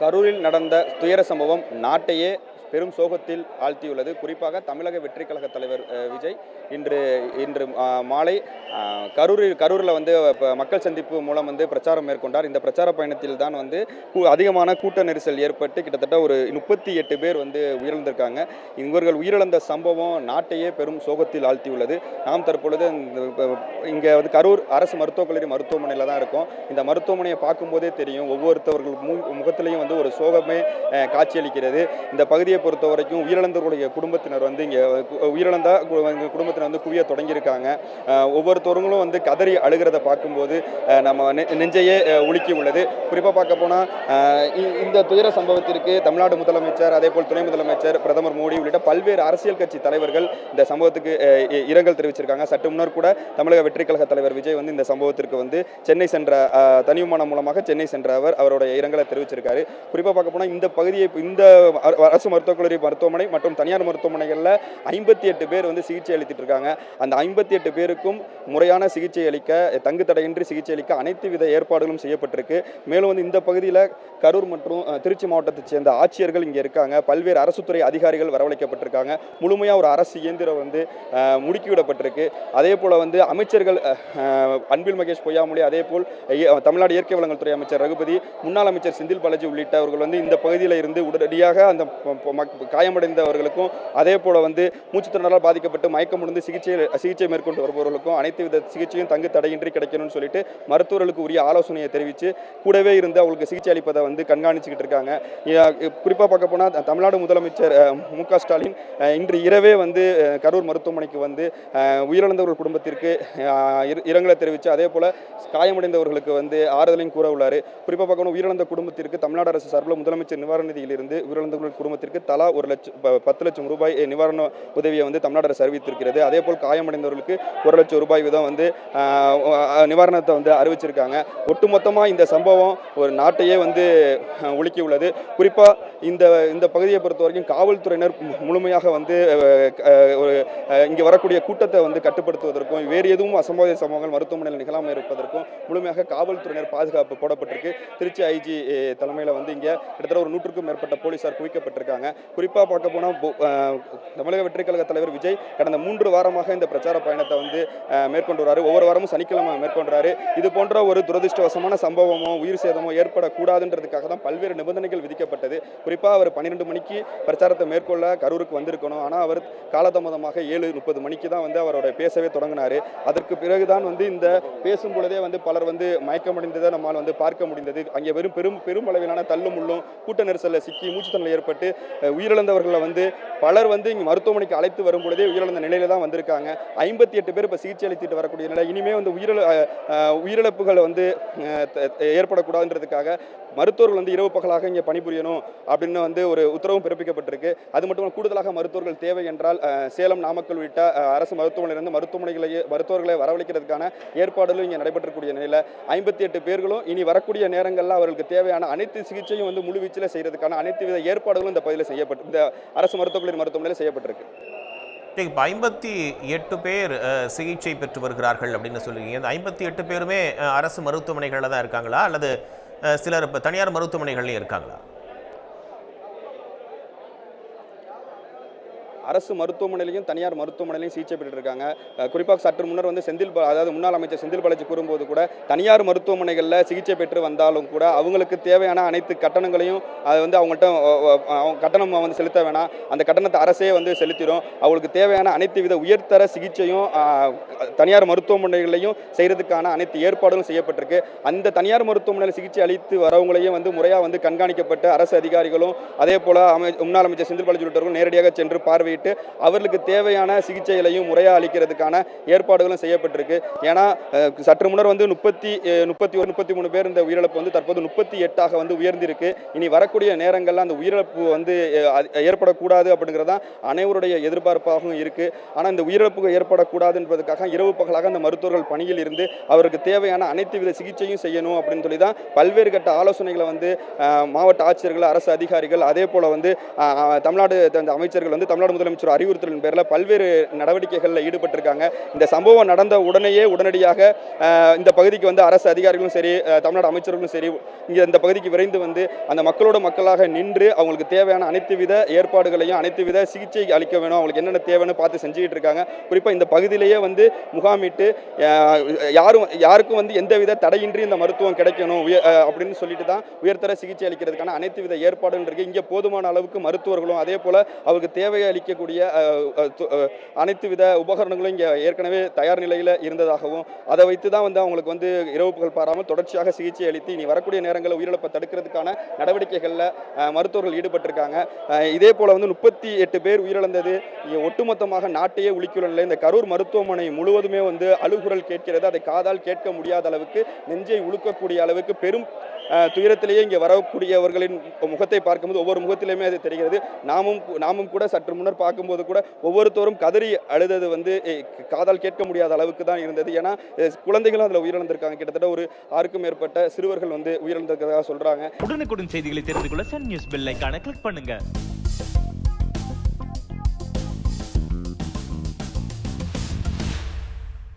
கரூரில் நடந்த துயர சம்பவம் நாட்டையே பெரும் சோகத்தில் ஆழ்த்தியுள்ளது. குறிப்பாக தமிழக வெற்றி கழக தலைவர் விஜய் இன்று இன்று மாலை கரூரில் வந்து மக்கள் சந்திப்பு மூலம் வந்து பிரச்சாரம் மேற்கொண்டார். இந்த பிரச்சார பயணத்தில் தான் வந்து அதிகமான கூட்ட நெரிசல் ஏற்பட்டு கிட்டத்தட்ட ஒரு 38 பேர் வந்து உயிரிழந்திருக்காங்க. இவர்கள் உயிரிழந்த சம்பவம் நாட்டையே பெரும் சோகத்தில் ஆழ்த்தியுள்ளது. நாம் தற்பொழுது இங்கே வந்து கரூர் அரசு மருத்துவக் கல்லூரி மருத்துவமனையில் தான் இருக்கோம். இந்த மருத்துவமனையை பார்க்கும்போதே தெரியும், ஒவ்வொருத்தவர்கள் முகத்திலையும் வந்து ஒரு சோகமே காட்சியளிக்கிறது. இந்த பகுதியை பொறுத்த வரைக்கும் உயிரிழந்தவர்களுடைய குடும்பத்தினர் வந்து இங்கே உயிரிழந்த குடும்பத்தினர் வந்து குவிய தொடங்கியிருக்காங்க. ஒவ்வொருத்தவர்களும் வந்து கதறி அழுகிறத பார்க்கும்போது நம்ம நெஞ்சையே உலுக்கி உள்ளது. குறிப்பாக பார்க்க போனால் இந்த துயர சம்பவத்திற்கு தமிழ்நாடு முதலமைச்சர், அதே போல் துணை முதலமைச்சர், பிரதமர் மோடி உள்ளிட்ட பல்வேறு அரசியல் கட்சி தலைவர்கள் இந்த சம்பவத்துக்கு இரங்கல் தெரிவிச்சிருக்காங்க. சற்று முன்னர் கூட தமிழக வெற்றி கழக தலைவர் விஜய் வந்து இந்த சம்பவத்திற்கு வந்து சென்னை சென்ற தனி விமானம் மூலமாக சென்னை சென்ற அவருடைய இரங்கலை தெரிவிச்சிருக்காரு. குறிப்பாக பார்க்க போனால் இந்த பகுதியை இந்த அரசு மருத்துவக் கல்லூரி மருத்துவமனை மற்றும் தனியார் மருத்துவமனைகளில் 58 பேர் வந்து சிகிச்சை அளித்துட்டு இருக்காங்க. அந்த 58 பேருக்கும் முறையான சிகிச்சை அளிக்க, தங்கு தடையின்றி சிகிச்சை அளிக்க அனைத்து வித ஏற்பாடுகளும் செய்யப்பட்டிருக்கு. மேலும் வந்து இந்த பகுதியில் கரூர் மற்றும் திருச்சி மாவட்டத்தைச் சேர்ந்த ஆட்சியர்கள் இங்கே இருக்காங்க. பல்வேறு அரசுத்துறை அதிகாரிகள் வரவழைக்கப்பட்டிருக்காங்க. முழுமையாக ஒரு அரசு இயந்திரம் வந்து முடுக்கிவிடப்பட்டிருக்கு. அதே போல் வந்து அமைச்சர்கள் அன்பில் மகேஷ் பொய்யாமொழி, அதே போல் தமிழ்நாடு இயற்கை வளங்கள் துறை அமைச்சர் ரகுபதி, முன்னாள் அமைச்சர் செந்தில் பாலாஜி உள்ளிட்டவர்கள் வந்து இந்த பகுதியில் இருந்து உடனடியாக அந்த காயமடைந்தவர்களுக்கும், அதே போல வந்து மூச்சுத்திணறலால் பாதிக்கப்பட்டு மயக்கமுடிந்து சிகிச்சை மேற்கொண்டு வருபவர்களுக்கும் அனைத்து வித சிகிச்சையும் தங்கு தடையின்றி கிடைக்கணும்னு சொல்லிட்டு மருத்துவர்களுக்கு உரிய ஆலோசனையை தெரிவித்து கூடவே இருந்து அவங்களுக்கு சிகிச்சை அளிப்பதை வந்து கண்காணிச்சுக்கிட்டு இருக்காங்க. குறிப்பாக பார்க்க போனால் தமிழ்நாடு முதலமைச்சர் மு.க. ஸ்டாலின் இன்று இரவே வந்து கரூர் மருத்துவமனைக்கு வந்து உயிரிழந்தவர்கள் குடும்பத்திற்கு இரங்கலை தெரிவித்து அதே போல காயமடைந்தவர்களுக்கு வந்து ஆறுதலையும் கூற உள்ளார். குறிப்பாக பார்க்கணும், உயிரிழந்த குடும்பத்திற்கு தமிழ்நாடு அரசு சார்பில் முதலமைச்சர் நிவாரண நிதியிலிருந்து உயிரிழந்தவர்கள் குடும்பத்திற்கு தலா 10 லட்சம் ரூபாய் நிவாரண உதவியை வந்து தமிழ்நாடு அரசு அறிவித்திருக்கிறது. அதே போல் காயமடைந்தவர்களுக்கு 1 லட்சம் ரூபாய் வீதம் வந்து நிவாரணத்தை வந்து அறிவிச்சிருக்காங்க. ஒட்டுமொத்தமாக இந்த சம்பவம் ஒரு நாட்டையே வந்து உலுக்கி உள்ளது. குறிப்பாக இந்த பகுதியை பொறுத்த வரைக்கும் காவல்துறையினர் முழுமையாக வந்து இங்கே வரக்கூடிய கூட்டத்தை வந்து கட்டுப்படுத்துவதற்கும் வேறு எதுவும் அசம்பாவித சம்பவங்கள் மருத்துவமனையில் நிகழாமல் இருப்பதற்கும் முழுமையாக காவல்துறையினர் பாதுகாப்பு போடப்பட்டிருக்கு. திருச்சி ஐஜி தலைமையில் வந்து இங்கே கிட்டத்தட்ட ஒரு 100க்கும் மேற்பட்ட போலீசார் குவிக்கப்பட்டிருக்காங்க. குறிப்பாக பார்க்க போனால் தமிழக வெற்றி கழக தலைவர் விஜய் கடந்த 3 வாரமாக இந்த பிரச்சார பயணத்தை வந்து மேற்கொண்டு வராரு. ஒவ்வொரு வாரமும் சனிக்கிழமை மேற்கொண்டாரு. இது போன்ற ஒரு துரதிருஷ்டவசமான சம்பவமோ உயிர் சேதமோ ஏற்படக்கூடாதுன்றதுக்காக தான் பல்வேறு நிபந்தனைகள் விதிக்கப்பட்டது. குறிப்பாக அவர் 12 மணிக்கு பிரச்சாரத்தை மேற்கொள்ள கரூருக்கு வந்திருக்கணும். ஆனால் அவர் காலதாமதமாக 7:30 மணிக்கு தான் வந்து அவரோட பேசவே தொடங்கினார். அதற்கு பிறகுதான் வந்து இந்த பேசும் பொழுதே வந்து பலர் வந்து மயக்கமடைந்ததை நம்மால் வந்து பார்க்க முடிந்தது. அங்கே பெரும் அளவிலான தள்ளுமுள்ளும் கூட்ட நெரிசலில் சிக்கி மூச்சுத்திணறல் ஏற்பட்டு உயிரிழந்தவர்களை வந்து பலர் வந்து இங்கே மருத்துவமனைக்கு அழைத்து வரும் பொழுதே உயிரிழந்த நிலையில தான் வந்திருக்காங்க. 58 பேர் இப்போ சிகிச்சை அளித்துட்டு வரக்கூடிய நிலை. இனிமே வந்து உயிரிழப்புகள் வந்து ஏற்படக்கூடாதுன்றதுக்காக மருத்துவர்கள் வந்து இரவு பகலாக இங்கே பணிபுரியணும் அப்படின்னு வந்து ஒரு உத்தரவும் பிறப்பிக்கப்பட்டிருக்கு. அது மட்டும் கூடுதலாக மருத்துவர்கள் தேவை என்றால் சேலம், நாமக்கல் உள்ளிட்ட அரசு மருத்துவமனையிலிருந்து மருத்துவர்களை வரவழைக்கிறதுக்கான ஏற்பாடுகளும் இங்கே நடைபெற்றக்கூடிய நிலையில் 58 பேர்களும் இனி வரக்கூடிய நேரங்களில் அவர்களுக்கு தேவையான அனைத்து சிகிச்சையும் வந்து முழுவீச்சில் செய்யறதுக்கான அனைத்து வித ஏற்பாடுகளும் இந்த பகுதியில் செய்யப்பட்டு இந்த அரசு மருத்துவக் கல்லூரி மருத்துவமனையில் செய்யப்பட்டிருக்கு. இப்போ 58 பேர் சிகிச்சை பெற்று வருகிறார்கள் அப்படின்னு சொல்லுவீங்க. இந்த 58 பேருமே அரசு மருத்துவமனைகளில் தான் இருக்காங்களா, அல்லது சிலர் இப்போ தனியார் மருத்துவமனைகள்லையும் இருக்காங்களா? அரசு மருத்துவமனையிலையும் தனியார் மருத்துவமனையிலையும் சிகிச்சை பெற்று இருக்காங்க. குறிப்பாக சற்று முன்னர் வந்து அதாவது முன்னாள் அமைச்சர் செந்தில் பாலாஜி கூறும்போது கூட தனியார் மருத்துவமனைகளில் சிகிச்சை பெற்று வந்தாலும் கூட அவங்களுக்கு தேவையான அனைத்து கட்டணங்களையும் அது வந்து அவங்கள்ட்ட கட்டணம் வந்து செலுத்த வேணாம், அந்த கட்டணத்தை அரசே வந்து செலுத்திடும். அவங்களுக்கு தேவையான அனைத்து வித உயர்தர சிகிச்சையும் தனியார் மருத்துவமனைகளையும் செய்கிறதுக்கான அனைத்து ஏற்பாடுகளும் செய்யப்பட்டிருக்கு. அந்த தனியார் மருத்துவமனையில் சிகிச்சை அளித்து வரவங்களையும் வந்து முறையாக வந்து கண்காணிக்கப்பட்டு அரசு அதிகாரிகளும் அதே போல் முன்னாள் அமைச்சர் செந்தில் பாலாஜி உள்ளிட்டவர்கள் நேரடியாக சென்று பார்வை அவர்களுக்கு தேவையான சிகிச்சைகளையும் முறையாக அளிக்கிறதுக்கான ஏற்பாடுகளும் செய்யப்பட்டிருக்கு. ஏன்னா சற்று முன்னர் வந்து 33 பேர் இந்த உயிரிழப்பு வந்து தற்போது 38 வந்து உயர்ந்திருக்கு. இனி வரக்கூடிய நேரங்களில் அந்த உயிரிழப்பு வந்து ஏற்படக்கூடாது அப்படிங்கிறதான் அனைவருடைய எதிர்பார்ப்பாகவும் இருக்கு. ஆனால் இந்த உயிரிழப்பு ஏற்படக்கூடாது என்பதற்காக இரவு பகலாக அந்த மருத்துவர்கள் பணியில் இருந்து அவருக்கு தேவையான அனைத்து வித சிகிச்சையும் செய்யணும் அப்படின்னு சொல்லி தான் பல்வேறு கட்ட ஆலோசனைகளை வந்து மாவட்ட ஆட்சியர்கள், அரசு அதிகாரிகள், அதே போல வந்து தமிழ்நாடு அமைச்சர்கள் வந்து தமிழ்நாடு முதலமைச்சர் அறிவுறுத்தலின் பேரில் பல்வேறு நடவடிக்கைகளில் ஈடுபட்டிருக்காங்க. இந்த சம்பவம் நடந்த உடனடியாக இந்த பகுதிக்கு வந்து அரசு அதிகாரிகளும் சரி, தமிழ்நாடு அமைச்சர்களும் சரி, இங்கே இந்த பகுதிக்கு விரைந்து வந்து அந்த மக்களோட மக்களாக நின்று அவங்களுக்கு தேவையான அனைத்து வித ஏற்பாடுகளையும் அனைத்து வித சிகிச்சை அளிக்க வேணும், அவங்களுக்கு என்னென்ன தேவைன்னு பார்த்து செஞ்சுக்கிட்டு இருக்காங்க. குறிப்பாக இந்த பகுதியிலேயே வந்து முகாமிட்டு யாருக்கும் வந்து எந்தவித தடையின்றி இந்த மருத்துவம் கிடைக்கணும் அப்படின்னு சொல்லிட்டு தான் உயர்தர சிகிச்சை அளிக்கிறதுக்கான அனைத்து வித ஏற்பாடுகள் இருக்கு. இங்கே போதுமான அளவுக்கு மருத்துவர்களும் அதே போல அவருக்கு தேவையை அளிக்கக்கூடிய அனைத்து வித உபகரணங்களும் இங்கே ஏற்கனவே தயார் நிலையில் இருந்ததாகவும் அதை வைத்து தான் வந்து அவங்களுக்கு வந்து இரவு பகல் பாராமல் தொடர்ச்சியாக சிகிச்சை அளித்து இனி வரக்கூடிய நேரங்களில் உயிரிழப்பை தடுக்கிறதுக்கான நடவடிக்கைகளில் மருத்துவர்கள் ஈடுபட்டிருக்காங்க. இதே போல வந்து 38 பேர் உயிரிழந்தது ஒட்டுமொத்தமாக நாட்டையே உலுக்கியுள்ள நிலை. இந்த கரூர் மருத்துவமனை முழுவதுமே வந்து அழுகுரல் கேட்கிறது. அதை காதால் கேட்க முடியாத அளவுக்கு, நெஞ்சை உலுக்கக்கூடிய அளவுக்கு பெரும் துயரத்திலேயே இங்கே வரக்கூடியவர்களின் முகத்தை பார்க்கும்போது ஒவ்வொரு முகத்திலுமே அது தெரிகிறது. நாமும் கூட சற்று முன்னர் பார்க்கும்போது கூட ஒவ்வொருத்தரும் கதறி அழுதது வந்து காதால் கேட்க முடியாத அளவுக்கு தான் இருந்தது. ஏன்னா குழந்தைகளும் அதில் உயிரிழந்திருக்காங்க. கிட்டத்தட்ட ஒரு 6க்கும் மேற்பட்ட சிறுவர்கள் வந்து உயிரிழந்திருக்கிறதாக சொல்றாங்க. உடனுக்குடன் செய்திகளை தெரிந்து கொள்ள சன் நியூஸ் பெல் ஐகானை கிளிக் பண்ணுங்க.